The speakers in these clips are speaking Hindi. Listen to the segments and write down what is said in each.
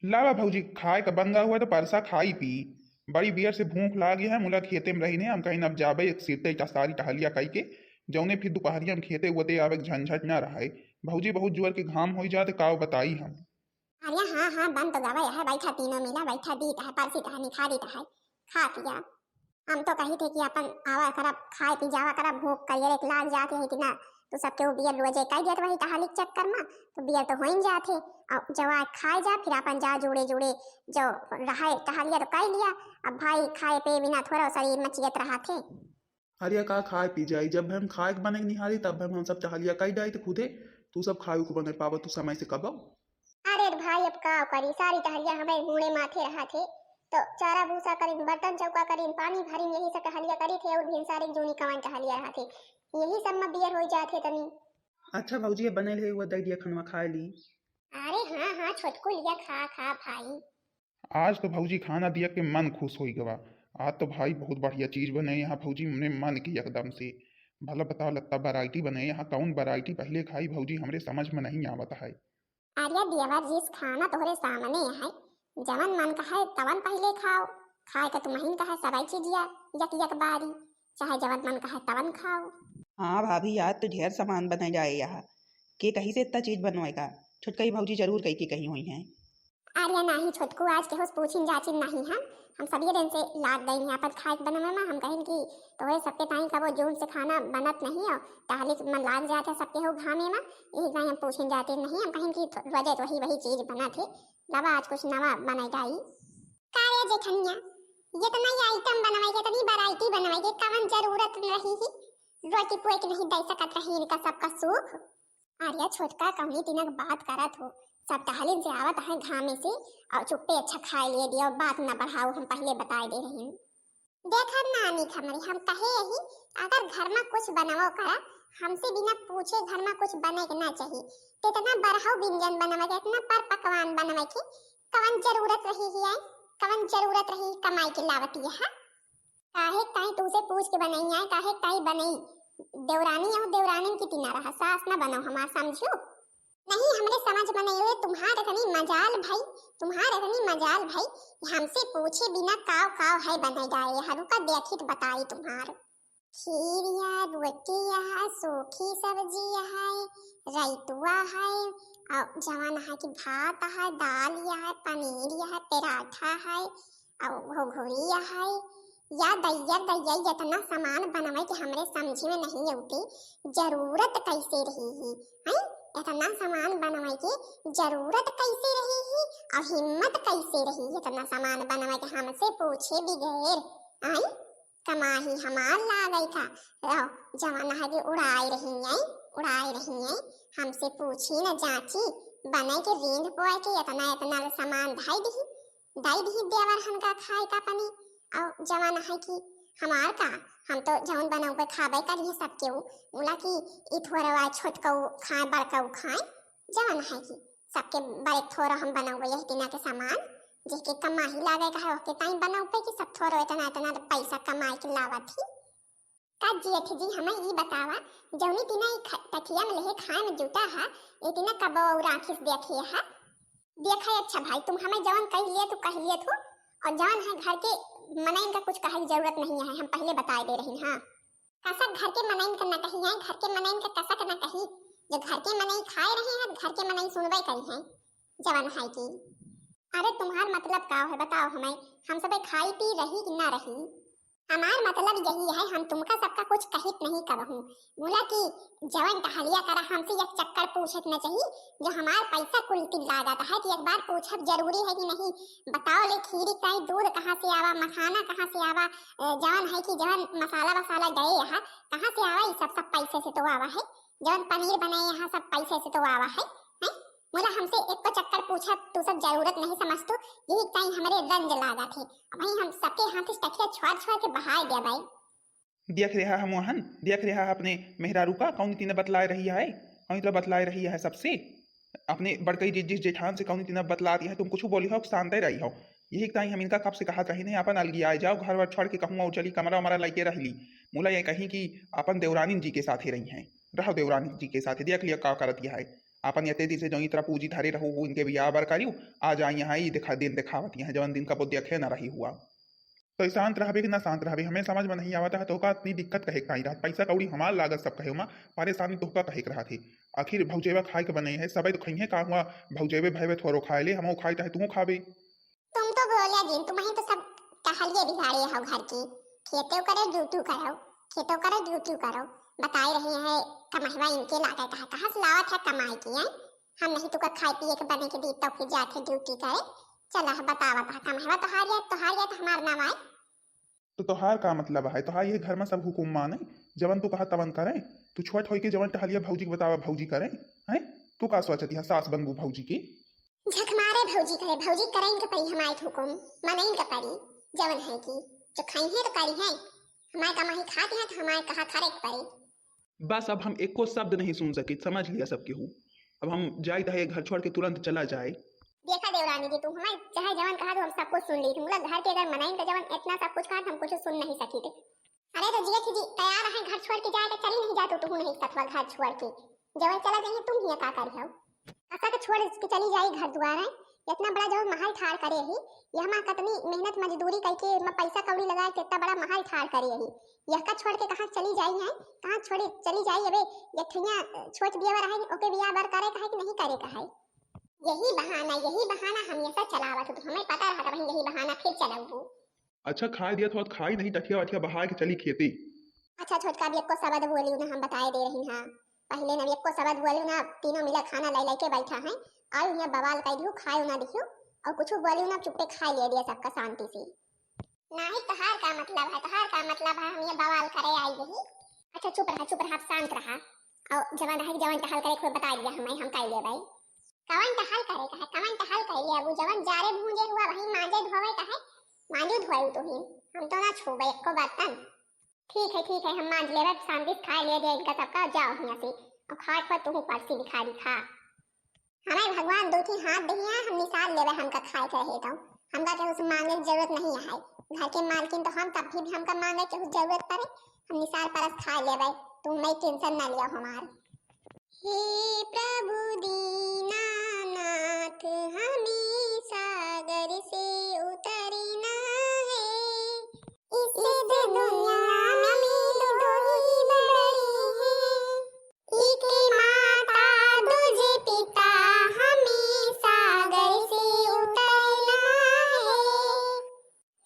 लावा भौजी खाए का बंगा हुआ तो परसा खाई पी। बड़ी बियर से भूख लागी है, मुला खेते में रही ने हम कहीं अब जाबे एक सिरते सारी टहलिया कई के जौने फिर दोपहरिया में खेते उते आवे के झंझट ना रहे। भौजी बहुत जुअर के घाम हो जाते काव बताई हम। अरे हाँ हाँ बन तो गवा है बैठा तीनों मिला बैठा दीता है परसी है निखा देता है खा पिया। हम तो कही थे कि अपन आवा करब खाए पी जावा करब भूख करियर एक लाग जाते है कि ना तो सबके वो बियर रोजे कह दिया तो वही टहलिक चक्कर में तो बियर तो हो ही जाते और जवा खाए जा फिर अपन जा जोड़े जोड़े जो रहा टहलिया तो कह लिया। अब भाई खाए पे बिना थोड़ा शरीर मचियत रहा थे। अरे का खाए पी जाई जब हम खाए के बने के निहारी तब हम सब टहलिया कई डाई तो खुदे तू सब खाए को बने पावा तू समय से कब। अरे भाई अब का करी सारी टहलिया हमें मुड़े माथे रहा थे तो चारा भूसा करीन बर्तन चौका करीन पानी भरीन यही सब टहलिया करी थे और भिनसारी जूनी कवन टहलिया रहा थे यही सब में बियर हो जाते तनी। अच्छा भौजी ये बने हुआ दे दिया खनवा खाए ली। अरे हाँ हाँ छोटकू लिया खा खा भाई। आज तो भौजी खाना दिया के मन खुश हो गवा। आज तो भाई बहुत बढ़िया चीज बने यहाँ भौजी हमने मन की एकदम से। भला बताओ लगता वैरायटी बने यहाँ कौन वैरायटी पहले खाई भौजी हमरे समझ में नहीं आवत है। अरे दियावा जिस खाना तोहरे सामने है जवन मन का है तवन पहले खाओ खाए का तुम्हें का है सबाई चीजिया यक यक बारी चाहे जवन मन का है तवन खाओ। हाँ भाभी यार तो ढेर सामान बना जाए यहाँ के कहीं से इतना चीज बनवाएगा। छुटकई भौजी जरूर कही की कहीं हुई हैं। अरे नहीं छोटकू आज के होश पूछिन जाचिन नहीं हम सभी दिन से लाग गई यहाँ पर खाए बनवे में हम कहें कि तोहरे सबके टाइम का वो जोन से खाना बनत नहीं हो टहले मन लाग जाते सबके हो घामे में यही कहीं हम पूछिन जाते नहीं हम कहें कि रोजे तो वही चीज बना थे लवा आज कुछ नवा बनाई जाई। कार्य जेठनिया ये तो नई आइटम बनवाई के तनी वैरायटी बनवाई के कवन जरूरत रही ही रोटी पुए के नहीं दे सकत रही इनका सबका सुख। अरे छोटका कवनी तिनक बात करत हो सब टहलिन से आवत है घामे से और चुप्पे अच्छा खाए लिए दियो बात ना बढ़ाओ हम पहले बता दे रही हूँ। देखा नानी खमरी हम कहे ही अगर घर में कुछ बनाओ करा हमसे बिना पूछे घर में कुछ बने के ना चाहिए तो इतना बरहाउ व्यंजन बनवा के इतना पर पकवान बनवा के कवन जरूरत रही है कवन जरूरत रही कमाई के लावती है काहे ताई तुझसे पूछ के बनाई है काहे ताई बनाई देवरानी और देवरानी की तीना रहा सास ना बनो हमार समझो नहीं हमरे समझ में नहीं हुए तुम्हारे इतनी मजाल भाई तुम्हारे इतनी मजाल भाई हमसे पूछे बिना काव काव है बनाई जाए हरू का देखित बताई तुम्हार खीरिया रोटिया सूखी सब्जी है रैतुआ है और जवान है कि भात है दाल है पनीर है पराठा है और घोघुरिया है या दैया दैया इतना सामान बनवाए कि हमरे समझ में नहीं आती जरूरत कैसे रही है इतना सामान बनवाए की जरूरत कैसे रही है और हिम्मत कैसे रही है इतना सामान बनवाए के हमसे पूछे बगैर आई कमाही हमार ला गई था जवाना है कि उड़ाई रही है हमसे पूछी न जाची बनाए के रींद पोए के इतना इतना सामान दाई दी देवर हम का खाए का पनी और जवाना है कि हमार का हम तो जौन बनाऊ पे खाबे करिए सबके बोला कि ई थोड़ा छोटका खाए बड़का खाए जवान है कि सबके बड़े थोड़ा हम बनाऊ यही दिना के सामान जिसके कमाई लागे का है ओके टाइम बनाऊ पे कि सब थोड़ा इतना इतना पैसा कमाई के लावा थी का जेठ जी हमें ई बतावा जौनी दिना तकिया में लेहे खाए में जुटा है ए दिना कब और आखिस देखिए है देखा अच्छा भाई तुम हमें जवान कह लिए तो कह लिए तो और जवान है घर के मनाइन का कुछ कहे की जरूरत नहीं है हम पहले बता दे रही हाँ कसक घर के मनाइन करना कही है घर के मनाइन का कसक ना कही जो घर के मनाई खाए रहे हैं घर के मनाई सुनवाई करी है जवान है की। अरे तुम्हार मतलब का है बताओ हमें हम सब खाई पी रही कि ना रही हमार मतलब यही है हम तुमका सबका कुछ कहित नहीं करहूँ बोला कि जवन टहलिया करा हमसे एक चक्कर पूछत न चाहिए जो हमार पैसा कुल की लागत है कि एक बार पूछब जरूरी है कि नहीं बताओ ले खीरी का दूध कहाँ से आवा मखाना कहाँ से आवा जवन है कि जवन मसाला वसाला गए यहाँ कहाँ से आवा ये सब पैसे से तो आवा है जवन पनीर बने यहाँ सब पैसे से तो आवा है बोला हमसे एक को चक्कर पूछा तू सब जरूरत नहीं समझ तो यही टाइम हमारे रंज लागा थे भाई हम सबके हाथ से टकिया छोड़ के बहाए दिया भाई देख रहा हम वहन देख रहा है अपने मेहरारू का कौन तीन बतला रही है कौन तरह बतला रही है सबसे अपने बड़कई जिस जेठान से कौन तीन बतला रही है तुम कुछ बोली हो शांत रही हो यही टाइम हम इनका कब से कहा कहीं नहीं अपन अलगी आए जाओ घर वर छोड़ के कहूँ और चली कमरा वमरा लेके रह ली मूला ये कहीं कि अपन देवरानी जी के साथ ही रही हैं रहो देवरानी जी के साथ ही देख लिया का करत है अपन ये तेजी से जो इतना पूजी धरे रहू इनके बियाह बर करियो आ जा यहाँ ही दिखा दिन दिखावत यहाँ जवन दिन का वो देखे ना रही हुआ तो शांत रहबे कि ना शांत रहबे हमें समझ में नहीं आवता है तो का इतनी दिक्कत कहे कहीं रहा पैसा कौड़ी हमार लागत सब कहे परेशानी तो का कहे रहा थी आखिर भौजेबा खाए के बने है सब तो खइहे का हुआ भौजेबे भैबे थोड़ो खाए ले हम खाए चाहे तू खाबे तुम तो बोलिया जिन तुम्हें तो सब टहलिए बिगाड़े हो घर की खेतों करे ड्यूटी करो खेतों करे ड्यूटी करो बताई रही है कमाईवा इनके लागत है कहाँ से लावत है कमाई की है हम नहीं तो खाए पिए के बने के दी तो फिर जाके ड्यूटी करे चला बतावत है कमाईवा तो हमार नाम आए तो तोहार का मतलब है तोहार ये घर में सब हुकुम माने जवन तू कहा तवन करे तू छोट होई के जवन टहलिया भौजी के बतावा भौजी करे हैं तू का सोचती है सास बनबू भौजी की झक मारे भौजी करे इनके परी हमारे हुकुम मन इनके परी जवन है की जो खाई है तो करी है हमारे कमाई खाते हैं तो हमारे कहा करे के परी बस अब हम एक को शब्द नहीं सुन सके समझ लिया सबके हूँ अब हम जाए रहे घर छोड़ के तुरंत चला जाए देखा देवरानी जी तुम हमारे चाहे जवन कहा तो हम सब कुछ सुन ली थी मुला घर के अगर मनाई तो जवन इतना सब कुछ कहा हम कुछ सुन नहीं सकी थे अरे तो जिया जी तैयार है घर छोड़ के जाए तो चली नहीं जाते तू नहीं सतवा घर छोड़ के जवन चला जाइए तुम ही का कर हो ऐसा के छोड़ के चली जाई घर द्वार है इतना बड़ा जो महल ठाड़ करे ही यह मां कितनी मेहनत मजदूरी करके मैं पैसा कौड़ी लगाए के इतना बड़ा महल ठाड़ करे ही यह का छोड़ के कहां चली जाई है कहां छोड़ी चली जाई अबे ये ठिया छोट बियाह रहे ओके बियाह बर करे कहे कि नहीं करे कहे यही बहाना हमेशा चलावत तो हमें पता रहा था यही बहाना फिर चलाऊ अच्छा खाए दिया थोड़ा खाई नहीं टठिया वठिया बहा के चली खेती अच्छा छोटका भी को सबद बोली ना हम बताए दे रही हां पहले नबी को सबद बोली ना तीनों मिला खाना लाई लाई के बैठा है आयु यहाँ बवाल कर दियो खाए ना दिखियो और कुछ बोली ना चुपे खा ले दिया सबका शांति से नहीं तहार का मतलब है हम ये बवाल करे आई यही अच्छा चुप रहा शांत रहा और जवान टहल करे खुद बता दिया हम कह ले भाई कवन टहल कर ले अबू जवान जारे भूंजे हुआ वही मांजे धोवे कहे मांजू धोए तो ही हम तो ना छूबे एको बर्तन ठीक है हम मांज लेवे शांति से खा ले दे इनका सबका जाओ यहाँ से और खाए पर तू पर्सी दिखा हमें भगवान दो तीन हाथ दिया हम निसार लेवे हमका खाए के रहे तो हमका के उस मांगे की जरूरत नहीं है घर के मालकिन तो हम तब भी हमका मांगे के जरूरत पड़े हम निसार परस खा लेवे तुम नहीं टेंशन ना लिया हमार हे प्रभु दीनानाथ हमें सागर से उतरना है इस दुनिया में दो ही बड़ी है एक माता दूजे पिता हमें सागर से उतरना है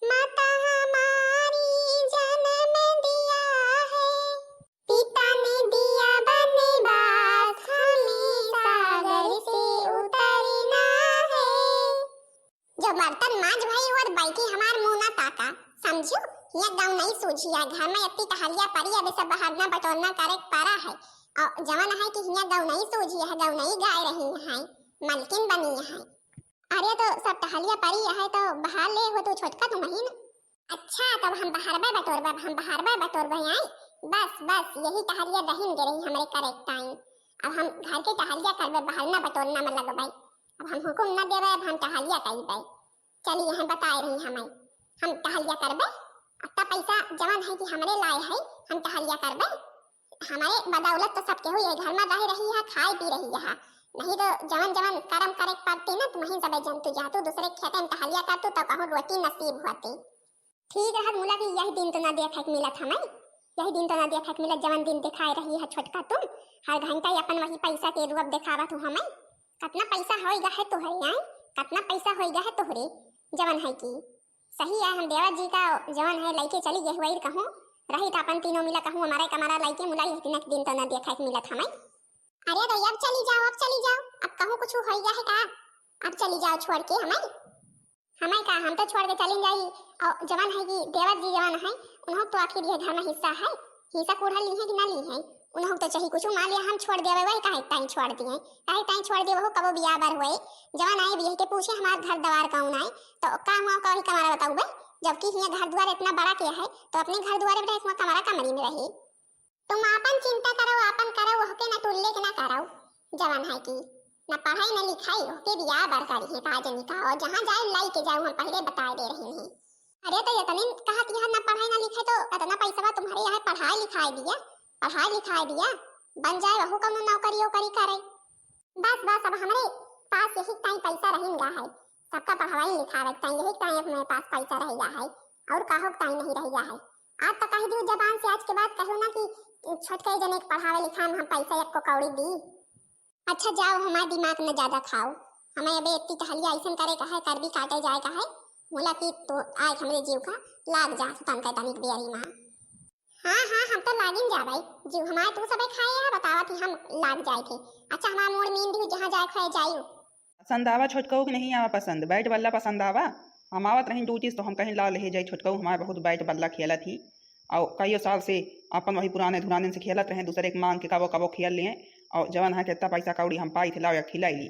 माता हमारी जन्म दिया है पिता ने दिया बनवास हमें सागर से उतरना है जो बर्तन मांज भाई और बैठी हमार मुंह ना ताका समझो ये गाँव नहीं सूझिया घर में इतनी टहलिया पड़ी अब सब बहारना बटोरना करे पारा है और जवन है कि हिया गाँव नहीं सूझी है गाँव नहीं गाय रही है मलकिन बनी है अरे तो सब टहलिया पड़ी है तो बाहर ले हो तो छोटका तुम ही ना अच्छा तब हम बहारबा बटोरबा आई बस यही टहलिया रहीन गे रही हमारे करेक्ट टाइम अब हम घर के टहलिया करबे बहारना बटोरना में लगबे अब हम हुकुम न देवे अब हम टहलिया कइबे चलिए यहाँ बताए रही हम टहलिया करबे अत्ता पैसा जवन है कि हमरे लाए है हम टहलिया करबे हमारे बदौलत तो सबके हुई है घर में रह रही है खाए पी रही है नहीं तो जवन कर्म करे पड़ती ना तुम ही सब जंतु जातु दूसरे खेते में टहलिया करतु तो कहूँ रोटी नसीब होती ठीक है मुला कि यही दिन तो ना देखा मिलत हमें यही दिन तो ना देखा मिलत जवन दिन दिखाई रही है छोटका तुम हर घंटा अपन वही पैसा के रूप दिखावा तू हमें कितना पैसा होएगा है तो है यार कितना पैसा होएगा है तोहरे जवन है की सही है हम देवा जी का जवन है लइके चली गए वही कहूँ रही तो अपन तीनों मिला कहूँ हमारे कमारा लइके मुला यही दिन तो ना देखा मिलत हमें अरे तो अब चली जाओ अब कहूँ कुछ होएगा है का अब चली जाओ छोड़ के हमें का हम तो छोड़ के चली जाई और जवान है कि देवर जी जवान है उन्हों तो आखिर ये घर में हिस्सा कूढ़ा ली है कि ना ली है उन्हों तो चाहिए कुछ मान लिया हम छोड़ देवे वही काहे टाइम छोड़ दिए छोड़ दिए वो कबो बियाह बार हुए जवान आए बियाह के पूछे हमारा घर द्वार कौन आए तो का हुआ कहीं कमारा बताऊ बे जबकि यहाँ घर द्वार इतना बड़ा किया है तो अपने घर द्वार में रहे कमारा कमरी में रहे तुम अपन चिंता करो अपन करो होके ना टुल्ले के ना करो जवान है की ना पढ़ाई ना लिखाई होके बियाह बार करी है काजनी का और जहाँ जाए लाई के जाऊँ हम पहले बता दे रहे हैं अरे तो इतने कहा कि ना पढ़ाई ना लिखाई तो इतना पैसा तुम्हारे यहाँ पढ़ाई लिखाई दिया बन जाए वहू कौन नौकरी करे बस बस अब हमारे पास यही टाइम पैसा रहेगा है, सबका पढ़ाई लिखाई टाइम यही टाइम अब मेरे पास पैसा रहेगा है, और काहो टाइम नहीं रहेगा है। आज तो कह दी जबान से, आज के बाद कहो ना कि छोटके जने के पढ़ावे लिखावे में हम पैसा एक को कौड़ी दी। अच्छा जाओ, हमारा दिमाग न ज्यादा खाओ, हमें अबे इतनी टहलिया ऐसा करे का है, कर भी काटे जाए का है, मोला की तो आज हमरे जीव का लाग जा तन का तनिक बेरी मां। हाँ हाँ हम तो लागिन जा भाई जीव हमारे, तू सबे खाए है बतावा कि हम लाग जाए थे। अच्छा हमारा मोड़ मीन दी जहां जाए खाए जाइयो। पसंद आवा छोटकऊ कि नहीं आवा पसंद? बैट बल्ला पसंद आवा? हम आवत रही ड्यूटी तो हम कहीं ला ले जाए छोटकऊ, हमारे बहुत बैट बल्ला खेला थी और कई साल से अपन वही पुराने धुराने से खेलत रहे, दूसरे एक मांग के कबो कबो खेल लिए और जवन है कितना पैसा कौड़ी हम पाई थे लाओ या खिलाई ली।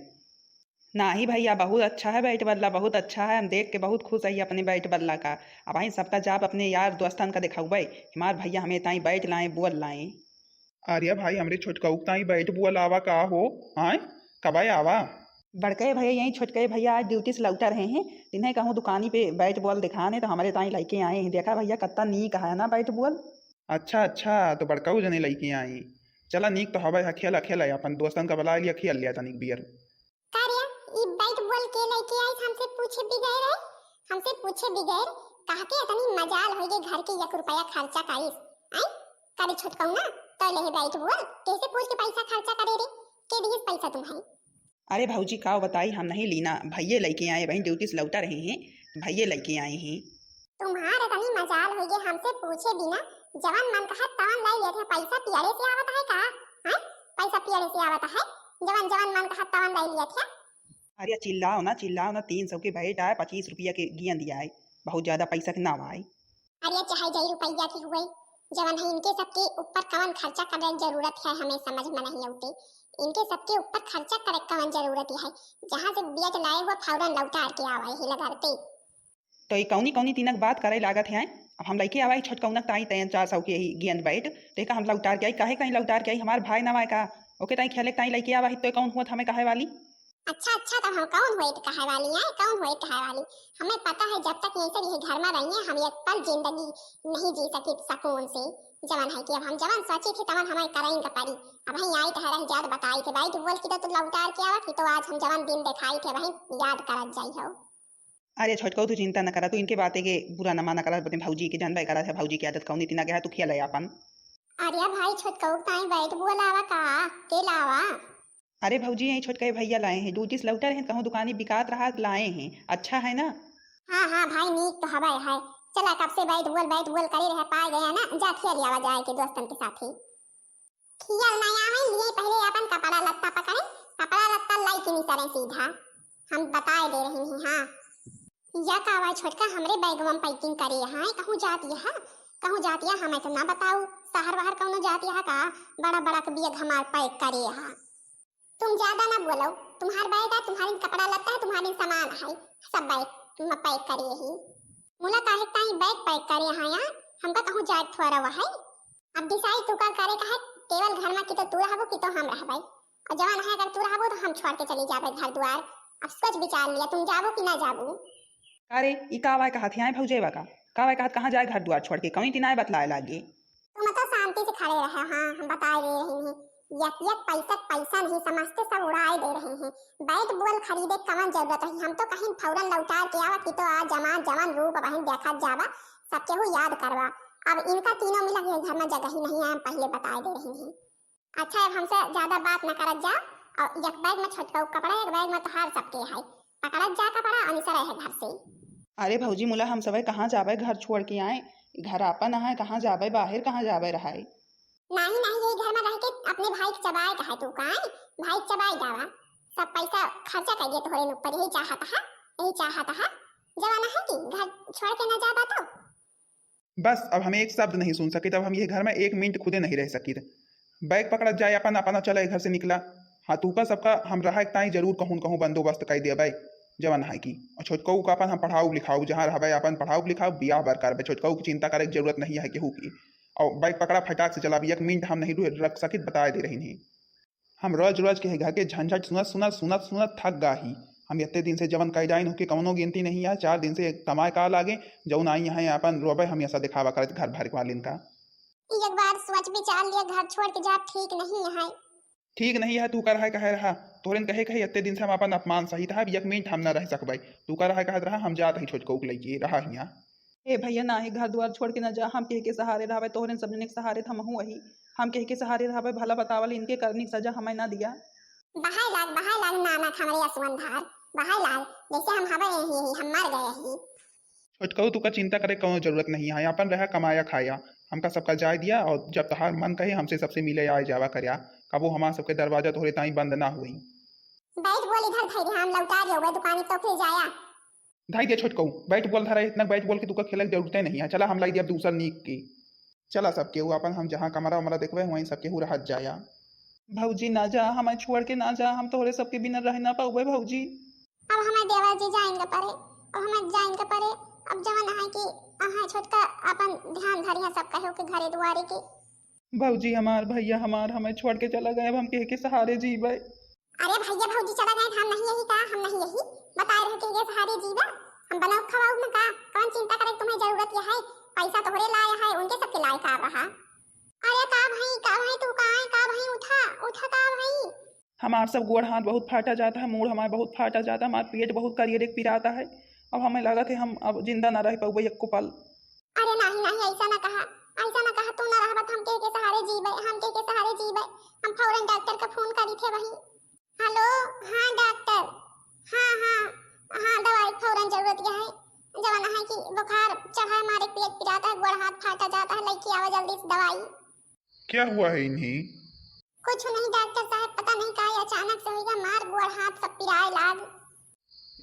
ना ही भैया बहुत अच्छा है बैट बल्ला, बहुत अच्छा है, हम देख के बहुत खुश है अपने बैट बल्ला का। अब वहीं सबका जाप अपने यार दोस्तन का दिखाऊबे हमार भैया हमें ताई बैट लाए बुअल लाए। आर्या भाई हमरे छोटकऊ ताई बैठ बुआ लावा का हो आए कबाई आवा। बड़के भैया यहीं छोटके भैया आज ड्यूटी से लौटा रहे हैं, इन्हें कहूँ दुकानी पे बैट बॉल दिखाने तो हमारे ताई लड़के आए हैं, देखा भैया कितना नीक है ना बैट बॉल। अच्छा अच्छा तो बड़काऊ जने लड़की आई, चला नीक तो हवा खेला खेला अपन दोस्तन का बला लिया खेल लिया तनिक बियर। कार्या ई बैट बॉल के लेके आई हमसे पूछे बिगैर है, हमसे पूछे बिगैर कहा के इतनी मजाल होगे घर के 1 रुपया खर्चा काइस आई करे छोटकाऊ ना तो ले बैट बॉल कैसे पूछ के पैसा खर्चा करे रे, के दिए पैसा तुम है। अरे भाऊजी का बताई हम नहीं लीना, भैया लेके आए, वहीं ड्यूटी से लौटा रहे हैं, भैया लेके आए हैं। तुम्हारे तनी मजाल होगे हमसे पूछे बिना जवान मन कहा तवन लाई लेते, पैसा पियारे से आवत है का है, पैसा पियारे से आवत है, जवान जवान मन कहा तवन लाई लिए थे। अरे चिल्लाओ ना 300 के बैट आए, 25 रुपया के गेंद दिया है, बहुत ज्यादा पैसा के ना आए। अरे चाहे जाई रुपया की हुए जवान है, इनके सबके ऊपर कवन खर्चा करने की जरूरत है हमें समझ में नहीं आती, इनके सबके ऊपर खर्चा करे कवन जरूरत है, जहाँ से बेच लाए हुआ फौरन लौटा के आवे ही लगाते। तो ये कौनी कौनी तीनक बात करे लागत है, अब हम लड़के आवाई छोटकौनक ताई 300 के ही गेंद बैट देखा हम लौटार के आई, काहे कहीं लौटार के आई, हमारे भाई ना आए का ओके ताई खेले ताई लड़के आवा तो कौन हुआ हमें कहे वाली। अच्छा अच्छा तो हम कौन हुए कहे वाली है, कौन हुए कहे वाली, हमें पता है जब तक यहीं से यही घर में रहिए हम एक पल जिंदगी नहीं जी सकी सुकून से, जवान है कि अब हम जवान सोची थी तवन हमें करेंगे परी, अब वहीं आई तो रही याद बताई थे भाई बोल की तो लौटार के आवा कि तो आज हम जवान दिन दिखाई थे वहीं याद करत जाई हो। अरे छोटकौ तू चिंता न करा, तू इनके बातें के बुरा न माना करा, बते भौजी के जानबे करा था भौजी की आदत कौनी तीना गया तू खेल अपन। अरे भाई छोटकौ ताई बैठ बोलावा का के लावा। अरे भौजी यही छोटके भैया लाए हैं, ड्यूटी से लौटा रहे हैं, कहूँ दुकानी बिकात रहा लाए हैं, अच्छा है ना। हाँ हाँ भाई नीक तो हवाई है, चला कब से बैठ बोल करे रहे पाए गया ना, जा खेल आवा जाए के दोस्तन के साथ ही खियल नहीं आवे लिए पहले अपन कपड़ा लत्ता पकड़े, कपड़ा लत्ता लाई के नहीं करे सीधा हम बताए दे रहे हैं। हाँ या का आवाज छोटका हमरे बैगवा में पैकिंग करे है, कहूँ जाती है कहूँ जाती है हमें तो ना बताओ, शहर बाहर कहूँ जाती है का बड़ा बड़ा के बिया हमार पैक करे है। तुम ज्यादा ना बोलो, तुम्हार बैग है, तुम्हारी कपड़ा लत्ता है, तुम्हारी सामान है, सब बैग में पैक करे ही, मुला काहे ताई बैग पैक करे है यार, हमका कहूँ जात थोड़ा हुआ है। अब डिसाइड तू का करे का है, केवल घर में कि तो तू रहबो कि तो हम रहबै, और जवान है अगर तू रहबो तो हम छोड़ के चली जाबे घर द्वार, अब सोच विचार लिया तुम जाबो कि ना जाबो। अरे ई का आवाज कहा थे आए भौजेवा का आवाज कहा कहाँ जाए घर द्वार छोड़ के, कहीं तीनाए बतलाए लागे। तुम तो शांति से खड़े रहे, हाँ हम बता दे रहे हैं, यक पैसा नहीं समझते सब उड़ाए दे रहे हैं, बैट बॉल खरीदे कवन जरूरत है, हम तो कहीं फौरन लौटा के आवा कि तो आ जवान जवान रूप वहीं देखा जावा सबके हो याद करवा। अब इनका तीनों मिला के घर में जगह ही नहीं है, हम पहले बता दे रहे हैं। अच्छा अब हमसे ज्यादा बात न करत जा, और एक बैग में छोटका कपड़ा एक बैग में तो हार सबके है, पकड़त जा कपड़ा अनिसर है घर से। अरे भौजी मुला हम सब कहाँ जाबे, घर छोड़ के आए, घर आपन है, कहाँ जाबे बाहर कहाँ जाबे रहाई। नहीं नहीं यही घर में रह के अपने भाई के चबाए का है, तू का भाई चबाए जावा, सब पैसा खर्चा करिए थोड़े ऊपर, यही चाहता है जवाना है कि घर छोड़ के ना जाबा तो। बस अब हमें एक शब्द नहीं सुन सके, तब हम ये घर में 1 मिनट खुदे नहीं रह सकी, बैग पकड़ा जाए अपन अपना चले घर से निकला, हाँ तू का सबका हम रहा ताई जरूर कहूँ कहूँ बंदोबस्त कर दिया भाई जवान है की, और छोटकऊ का अपन हम पढ़ाऊ लिखाऊ जहाँ रहा अपन पढ़ाऊ लिखाऊ बियाह बरकार भाई, छोटकऊ की चिंता करे की जरूरत नहीं है केहू की, और बाइक पकड़ा फटाक से चला भी 1 मिनट हम नहीं रख सके बता दे रही नहीं, हम रोज रोज के घर के झंझट सुनत थक गा ही, हम इतने दिन से जवन कई जाइन होके कौनो गिनती नहीं है, 4 दिन से कमाए का लागे जौन आई है अपन रोबे हम ऐसा दिखावा करे घर भर वालिन का। एक बार सोच विचार लिया घर छोड़ के जा ठीक नहीं है, ठीक नहीं है, तू कर है कहे रहा तोहरे कहे कहे इतने दिन से हम अपन अपमान सही था, एक मिनट हम न रह सकबै। तू कर है कहत रहा हम जात ही छोटकऊ के लेके रहा हियाँ। ए भैया ना ही घर द्वार छोड़ के ना जा, हम कह के सहारे रहावे, तोहरे सबने के सहारे था महू वही, हम कह के सहारे रहावे, भला बतावल इनके करनी सजा हमें ना दिया। बहाय लाग नानक हमारे असुवंधार, बहाय लाग जैसे हम हवे ही हम मर गए ही। छोटकऊ तू का चिंता करे कोनो जरूरत नहीं है, अपन रहा कमाया खाया, हमका सबका जाय दिया और जब तहार मन कहे हमसे सबसे मिले आए जावा करया, कबो हमार सबके दरवाजा तोहरे ताई बंद ना हुई। बैठ बोल इधर धैर्य हम लौटा दियो दुकान तो फिर जाया। धाई दे छोटकऊ, बैठ बोल धरा इतना बैठ बोल के तू का खेलक जरूरत नहीं है। चला हम लाई दिया दूसरा नीक की, चला सब केहू अपन हम जहाँ कमरा उमरा देखबे वहीं सब केहू रहत जाया। भौजी ना जा, हमें छोड़ के ना जा, हम तोहरे सबके बिना रह ना पाऊबे भौजी। अब हमें देवर जी जाएंगे परे, अब हमें जाएंगे परे, अब जवन है कि आहा छोटका अपन ध्यान धरिया सब कहो के घरे दुआरे के। भौजी हमार भैया हमार हमें छोड़ के चला गए, अब हम कह के सहारे जीवे। अरे भैया भौजी चला गए हम नहीं यही का, हम नहीं यही बता रहे के ये सहारे जीवा, हम बनाओ खवाओ ना का, कौन चिंता करे तुम्हें जरूरत है, पैसा तोहरे लाया है उनके सबके लाए का रहा। अरे का भाई तू का है का भाई, उठा उठा का भाई। हमार सब गोड़ हाथ बहुत फाटा जाता है, मूड हमारा बहुत फाटा जाता है, हमारा पेट बहुत करियर एक पिराता है, अब हमें लगा थे हम अब जिंदा ना रह पाऊबे एक पल। अरे नहीं नहीं ऐसा ना कहा, ऐसा ना कहा, तू ना रहबत हम के सहारे जीवे, हम के सहारे जीवे। हम फौरन डॉक्टर का फोन करी थे वही। हेलो हाँ डॉक्टर, हाँ दवाई फौरन जरूरत है, जवाना है कि बुखार चढ़ा है, हमारे पेट पिराता है, गोड़ हाथ फाटा जाता है, लेके आवा जल्दी से दवाई। क्या हुआ है इन्हें? कुछ नहीं डॉक्टर साहब, पता नहीं का अचानक से होगा, मार गोड़ हाथ सब पिराए लाग।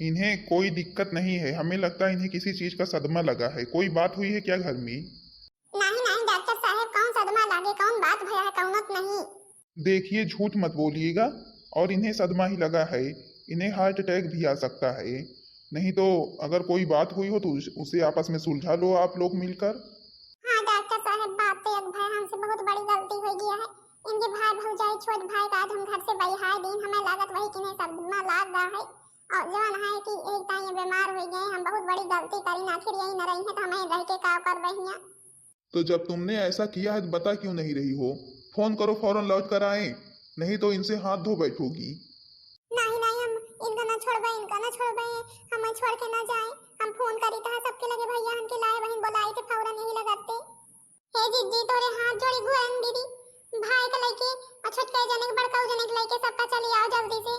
इन्हें कोई दिक्कत नहीं है, हमें लगता है इन्हें किसी चीज का सदमा लगा है। कोई बात हुई है क्या घर में? नहीं डॉक्टर साहब, कौन सदमा लागे, कौन बात भया है, कौनत नहीं। देखिए झूठ मत बोलिएगा, और इन्हें सदमा ही लगा है, इन्हें हार्ट अटैक भी आ सकता है। नहीं तो अगर कोई बात हुई हो तो उसे आपस में सुलझा लो आप लोग मिलकर। हाँ डॉक्टर साहब, बात तो एक भाई हमसे बहुत बड़ी गलती हो गई है, इनके भाई भौजाई छोट भाई का आज हम घर से बहिहाय दिन, हमें लागत वही किन्हें सदमा लाग रहा है, और जवान है कि एक टाइम ये बीमार हो गए, हम बहुत बड़ी गलती करी, ना फिर यही न रही है तो हमें रह के का कर रही है। तो जब तुमने ऐसा किया है तो बता क्यों नहीं रही हो? फोन करो फौरन लौट कर आए, नहीं तो इनसे हाथ धो बैठोगी। नहीं हम इनका ना छोड़बे, हमें छोड़ के ना जाए, हम फोन करी था सबके लगे भैया हमके लाए बहन बुलाई थे फौरन यही लगाते। हे जिद्दी तोरे हाथ जोड़ी गुआन दीदी, भाई का लेके और छोटका जने के बड़का जने के लेके सबका चली आओ जल्दी से,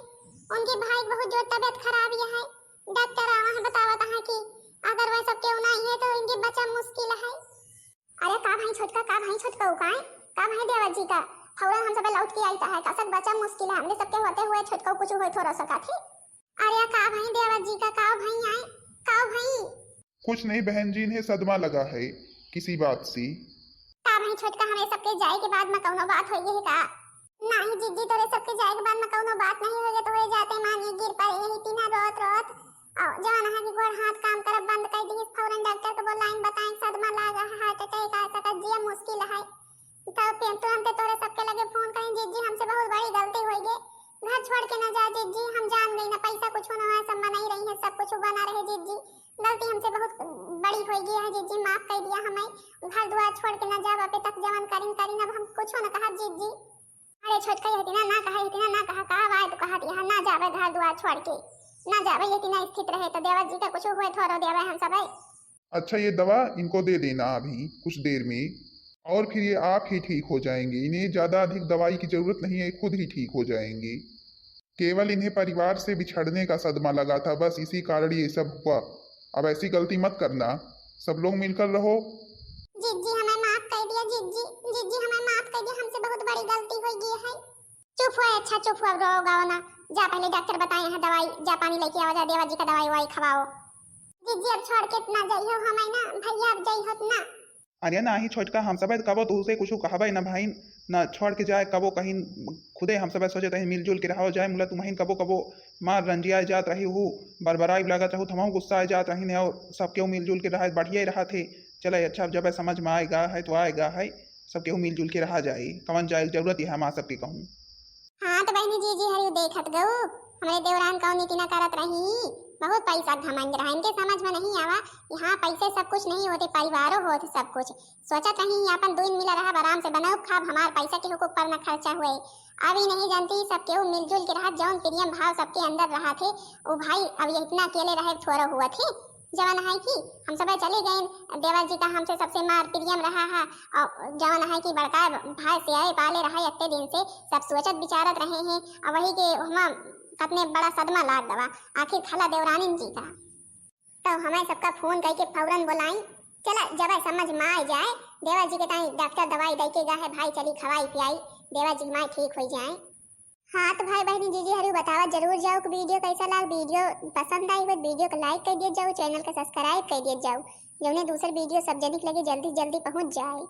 उनके भाई बहुत जोर तबीयत खराब है, डॉक्टर आवा है बतावत है कि अगर वह सबके उनाई है तो इनके बचा मुश्किल है। अरे का भाई छोटका उकाए का भाई देवर जी का फौरन हम सब लौट के आईता है, कसक बचा मुश्किल है, हमने सबके होते हुए छोटका कुछ होय थोड़ा सका थे। अरे का भाई देवर जी का भाई आए का भाई। कुछ नहीं बहन जी, इन्हें सदमा लगा है किसी बात से। का भाई छोटका हमें सबके जाए के बाद में कौनो बात होई है का? नहीं जिद्दी तोरे सबके जाए के बाद में कौनो बात नहीं होगे तो हो जाते मानिए गिर पड़े यही तीना रोत और जवान है कि गोड़ हाथ काम करब बंद कर दी, फौरन डॉक्टर को बोलाइन बताएं सदमा लागा है, हार्ट अटैक आ सकता जिया मुश्किल है। तब तुरंत तोरे सबके लगे फोन करें जिद्दी हमसे बहुत बड़ी गलती हो गई, घर छोड़ के ना जा जिद्दी, हम जान गई ना पैसा कुछ ना है, सब बना ही रही है, सब कुछ बना रहे जिद्दी, गलती हमसे बहुत बड़ी हो गई है जिद्दी, माफ कर दिया हमें, घर द्वार छोड़ के ना जा वापे तक जवान करीन अब हम कुछ ना कहा जिद्दी। अरे छोटका इतना ना कहा का बात तो कहा दिया ना जावे घर द्वार छोड़ के ना जावे, इतना स्थित रहे तो देवर जी का कुछ हुए थोड़ा देवे हम सब। अच्छा ये दवा इनको दे देना अभी कुछ देर में, और फिर ये आप ही ठीक हो जाएंगे। इन्हें ज्यादा अधिक दवाई की जरूरत नहीं है, खुद ही ठीक हो जाएंगे। केवल इन्हें परिवार से बिछड़ने का सदमा लगा था, बस इसी कारण ये सब हुआ। अब ऐसी गलती मत करना, सब लोग मिलकर रहो। जिज्जी हमें माफ कर दिया, जिज्जी हमें माफ कर दिया, हमसे बहुत बड़ी गलती हो गई है। चुप हुआ, अच्छा चुप हुआ, रो गाओ ना, जा पहले डॉक्टर बताए हैं दवाई, जा पानी लेके आओ, जा देवा जी का दवाई खवाओ। जिज्जी अब छोड़ के ना जाइयो हमें ना भैया, अब जाइयो ना। अरे ना ही छोटका हम सब कबो तो उसे कुछ कहबे ना भाई, ना छोड़ के जाए कबो कहीं, खुदे हम सब सोचे तही मिलजुल के रहो जाए, मुला तुम्हें कबो कबो मार रंजिया जात रही हूँ, बरबराई लागत रहूँ, थमाऊ गुस्सा जात रही ने, और सब केहू मिलजुल के रहा बढ़िया रहा थे। चले अच्छा जब समझ में आएगा है तो आएगा है, सब केहू मिलजुल के रहा जाए, कवन जाए जरूरत है हमार सबके कहूँ। हाँ तो बहनी जी हरियो देखत गऊ, हमारे देवरान कौन नीति ना करत रही, बहुत पैसा घमंड रहा, इनके समझ में नहीं आवा कि हाँ पैसे सब कुछ नहीं होते, परिवारों होते सब कुछ। सोचत रही अपन 2 दिन मिला रहा आराम से बनाओ खाब, हमार पैसा के हुकूक पर न खर्चा हुए। अभी नहीं जानती सब केहू मिलजुल के रहा, जौन प्रियम भाव सबके अंदर रहा थे वो भाई अब ये इतना अकेले रहे थोड़ा हुआ थे। जवन है कि हम सब चले गए, देवर जी का हमसे सबसे मार प्रियम रहा है, और जवन है कि बड़का भाई से आए पाले रहा इतने दिन से सब सोचत विचारत रहे हैं, और वही के हम कितने बड़ा सदमा लाग दवा आखिर खला देवरानी जी का। तो हमें सबका फोन करके फौरन बुलाई, चला जब समझ में आ जाए देवर जी के ताई डॉक्टर दवाई दे के गए भाई, चली खवाई पियाई देवर जी माँ ठीक हो जाए। हाँ तो भाई बहनी जीजी हरु बतावा जरूर जाओ कि वीडियो कैसा लगा, वीडियो पसंद आई हो वीडियो को लाइक कर दिया जाओ, चैनल को सब्सक्राइब कर दिया जाओ, जो दूसरे वीडियो सब जनिक लगे जल्दी जल्दी पहुंच जाए।